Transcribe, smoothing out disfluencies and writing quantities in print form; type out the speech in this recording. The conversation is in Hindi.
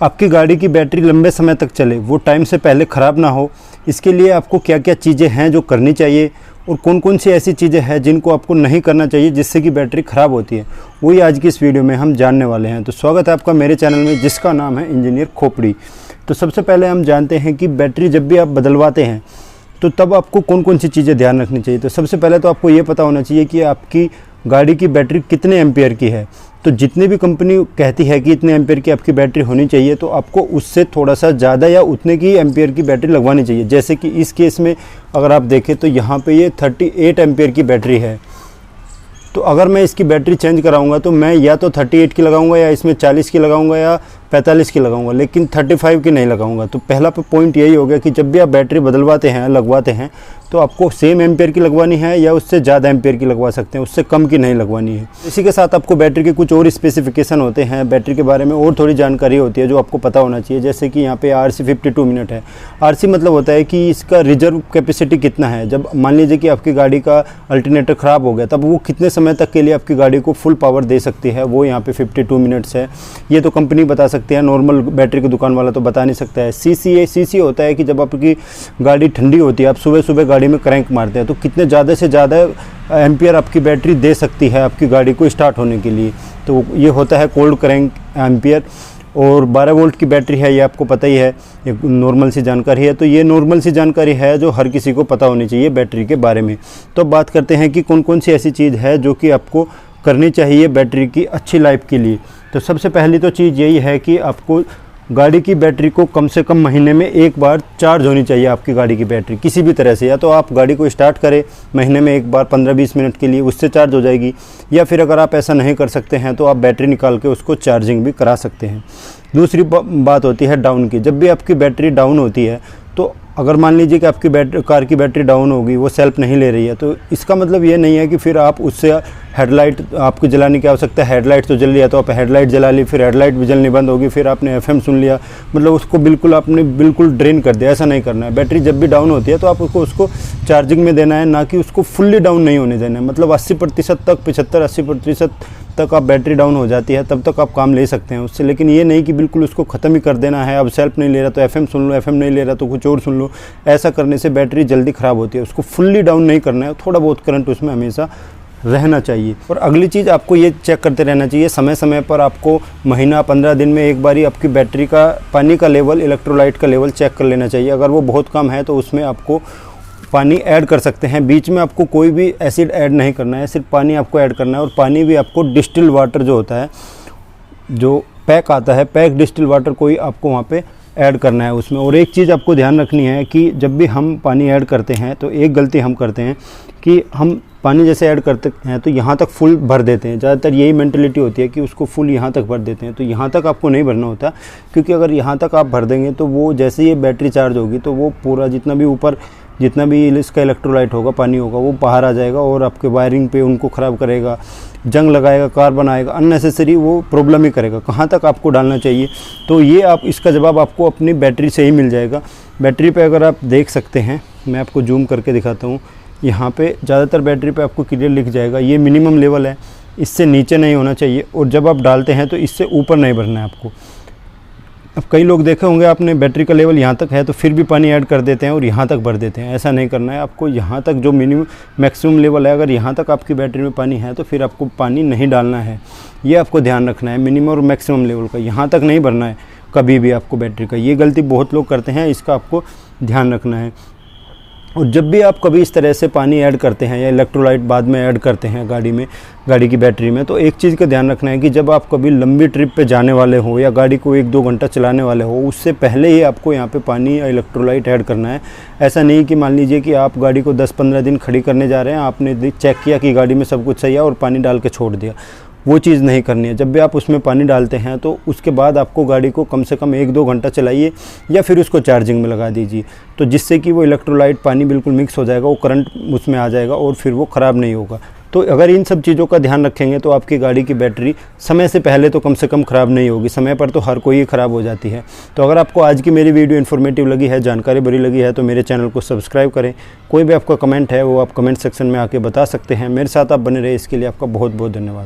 आपकी गाड़ी की बैटरी लंबे समय तक चले, वो टाइम से पहले ख़राब ना हो, इसके लिए आपको क्या क्या चीज़ें हैं जो करनी चाहिए और कौन कौन सी ऐसी चीज़ें हैं जिनको आपको नहीं करना चाहिए जिससे कि बैटरी ख़राब होती है, वही आज की इस वीडियो में हम जानने वाले हैं। तो स्वागत है आपका मेरे चैनल में जिसका नाम है इंजीनियर खोपड़ी। तो सबसे पहले हम जानते हैं कि बैटरी जब भी आप बदलवाते हैं तो तब आपको कौन कौन सी चीज़ें ध्यान रखनी चाहिए। तो सबसे पहले तो आपको ये पता होना चाहिए कि आपकी गाड़ी की बैटरी कितने एम्पियर की है। तो जितनी भी कंपनी कहती है कि इतने एम्पियर की आपकी बैटरी होनी चाहिए, तो आपको उससे थोड़ा सा ज़्यादा या उतने की एम्पियर की बैटरी लगवानी चाहिए। जैसे कि इस केस में अगर आप देखें तो यहाँ पे ये 38 एम्पियर की बैटरी है। तो अगर मैं इसकी बैटरी चेंज कराऊंगा तो मैं या तो 38 की लगाऊंगा या इसमें 40 की लगाऊंगा या 45 की लगाऊंगा, लेकिन 35 की नहीं लगाऊंगा। तो पहला पॉइंट यही हो गया कि जब भी आप बैटरी बदलवाते हैं, लगवाते हैं, तो आपको सेम एम्पियर की लगवानी है या उससे ज़्यादा एम्पियर की लगवा सकते हैं, उससे कम की नहीं लगवानी है। इसी के साथ आपको बैटरी के कुछ और स्पेसिफिकेशन होते हैं, बैटरी के बारे में और थोड़ी जानकारी होती है जो आपको पता होना चाहिए। जैसे कि यहाँ पे RC 52 मिनट है। RC मतलब होता है कि इसका रिजर्व कैपेसिटी कितना है। जब मान लीजिए कि आपकी गाड़ी का अल्टरनेटर ख़राब हो गया, तब वो कितने समय तक के लिए आपकी गाड़ी को फुल पावर दे सकती है, वो यहाँ पे 52 मिनट्स है। ये तो कंपनी बता सकती है, नॉर्मल बैटरी की दुकान वाला तो बता नहीं सकता है। CC होता है कि जब आपकी गाड़ी ठंडी होती है, आप सुबह सुबह गाड़ी में क्रैंक मारते हैं, तो कितने ज़्यादा से ज़्यादा एम्पियर आपकी बैटरी दे सकती है आपकी गाड़ी को स्टार्ट होने के लिए। तो ये होता है कोल्ड क्रैंक एम्पियर। और 12 वोल्ट की बैटरी है, ये आपको पता ही है, ये नॉर्मल सी जानकारी है। तो ये नॉर्मल सी जानकारी है जो हर किसी को पता होनी चाहिए बैटरी के बारे में। तो अब बात करते हैं कि कौन कौन सी ऐसी चीज़ है जो कि आपको करनी चाहिए बैटरी की अच्छी लाइफ के लिए। तो सबसे पहली तो चीज़ यही है कि आपको गाड़ी की बैटरी को कम से कम महीने में एक बार चार्ज होनी चाहिए आपकी गाड़ी की बैटरी किसी भी तरह से। या तो आप गाड़ी को स्टार्ट करें महीने में एक बार 15-20 मिनट के लिए, उससे चार्ज हो जाएगी। या फिर अगर आप ऐसा नहीं कर सकते हैं तो आप बैटरी निकाल के उसको चार्जिंग भी करा सकते हैं। दूसरी बात होती है डाउन की। जब भी आपकी बैटरी डाउन होती है, तो अगर मान लीजिए कि आपकी कार की बैटरी डाउन होगी, वो सेल्फ नहीं ले रही है, तो इसका मतलब ये नहीं है कि फिर आप उससे हेडलाइट आपको जलाने की आवश्यकता है। हेडलाइट तो जल रही है तो आप हेडलाइट जला ली, फिर हेडलाइट भी जलनी बंद होगी, फिर आपने FM सुन लिया, मतलब उसको आपने बिल्कुल ड्रेन कर दिया। ऐसा नहीं करना है। बैटरी जब भी डाउन होती है तो आप उसको चार्जिंग में देना है, ना कि उसको फुल्ली डाउन नहीं होने देना है। मतलब 80% तक, 75-80% तक आप बैटरी डाउन हो जाती है, तब तक आप काम ले सकते हैं उससे। लेकिन ये नहीं कि बिल्कुल उसको ख़त्म ही कर देना है। अब सेल्फ नहीं ले रहा तो FM सुन लो, FM नहीं ले रहा तो कुछ और सुन लो। ऐसा करने से बैटरी जल्दी ख़राब होती है। उसको फुल्ली डाउन नहीं करना है, थोड़ा बहुत करंट उसमें हमेशा रहना चाहिए। और अगली चीज़ आपको ये चेक करते रहना चाहिए समय समय पर। आपको महीना 15 दिन में एक बार ही आपकी बैटरी का पानी का लेवल, इलेक्ट्रोलाइट का लेवल चेक कर लेना चाहिए। अगर वो बहुत कम है तो उसमें आपको पानी ऐड कर सकते हैं। बीच में आपको कोई भी एसिड ऐड नहीं करना है, सिर्फ पानी आपको ऐड करना है। और पानी भी आपको डिस्टिल वाटर जो होता है, जो पैक आता है, पैक डिस्टिल वाटर कोई आपको वहाँ पे ऐड करना है उसमें। और एक चीज़ आपको ध्यान रखनी है कि जब भी हम पानी ऐड करते हैं तो एक गलती हम करते हैं कि हम पानी जैसे ऐड करते हैं तो यहाँ तक फुल भर देते हैं। ज़्यादातर यही मेंटलिटी होती है कि उसको फुल यहाँ तक भर देते हैं। तो यहाँ तक आपको नहीं भरना होता, क्योंकि अगर यहाँ तक आप भर देंगे तो वो जैसे ये बैटरी चार्ज होगी तो वो पूरा जितना भी ऊपर जितना भी इसका इलेक्ट्रोलाइट होगा, पानी होगा, वो बाहर आ जाएगा और आपके वायरिंग पे उनको ख़राब करेगा, जंग लगाएगा, कार्बन आएगा, अननेसेसरी वो प्रॉब्लम ही करेगा। कहाँ तक आपको डालना चाहिए, तो ये आप इसका जवाब आपको अपनी बैटरी से ही मिल जाएगा। बैटरी पे अगर आप देख सकते हैं, मैं आपको जूम करके दिखाता हूँ। यहाँ पे ज़्यादातर बैटरी पे आपको क्लियर लिख जाएगा, ये मिनिमम लेवल है, इससे नीचे नहीं होना चाहिए। और जब आप डालते हैं तो इससे ऊपर नहीं भरना है आपको। अब कई लोग देखे होंगे आपने, बैटरी का लेवल यहाँ तक है तो फिर भी पानी ऐड कर देते हैं और यहाँ तक भर देते हैं। ऐसा नहीं करना है आपको। यहाँ तक जो मैक्सिमम लेवल है, अगर यहाँ तक आपकी बैटरी में पानी है तो फिर आपको पानी नहीं डालना है। ये आपको ध्यान रखना है, मिनिमम और मैक्सिमम लेवल का। यहाँ तक नहीं भरना है कभी भी आपको बैटरी का। ये गलती बहुत लोग करते हैं, इसका आपको ध्यान रखना है। और जब भी आप कभी इस तरह से पानी ऐड करते हैं या इलेक्ट्रोलाइट बाद में ऐड करते हैं गाड़ी की बैटरी में, तो एक चीज़ का ध्यान रखना है कि जब आप कभी लंबी ट्रिप पे जाने वाले हो या गाड़ी को 1-2 घंटा चलाने वाले हो, उससे पहले ही आपको यहाँ पे पानी या इलेक्ट्रोलाइट ऐड करना है। ऐसा नहीं कि मान लीजिए कि आप गाड़ी को 10-15 दिन खड़ी करने जा रहे हैं, आपने चेक किया कि गाड़ी में सब कुछ सही है और पानी डाल के छोड़ दिया, वो चीज़ नहीं करनी है। जब भी आप उसमें पानी डालते हैं तो उसके बाद आपको गाड़ी को कम से कम 1-2 घंटा चलाइए या फिर उसको चार्जिंग में लगा दीजिए, तो जिससे कि वो इलेक्ट्रोलाइट पानी बिल्कुल मिक्स हो जाएगा, वो करंट उसमें आ जाएगा और फिर वो ख़राब नहीं होगा। तो अगर इन सब चीज़ों का ध्यान रखेंगे तो आपकी गाड़ी की बैटरी समय से पहले तो कम से कम ख़राब नहीं होगी। समय पर तो हर कोई ही ख़राब हो जाती है। तो अगर आपको आज की मेरी वीडियो इन्फॉर्मेटिव लगी है, जानकारी भरी लगी है, तो मेरे चैनल को सब्सक्राइब करें। कोई भी आपका कमेंट है वो आप कमेंट सेक्शन में आके बता सकते हैं। मेरे साथ आप बने रहे, इसके लिए आपका बहुत बहुत धन्यवाद।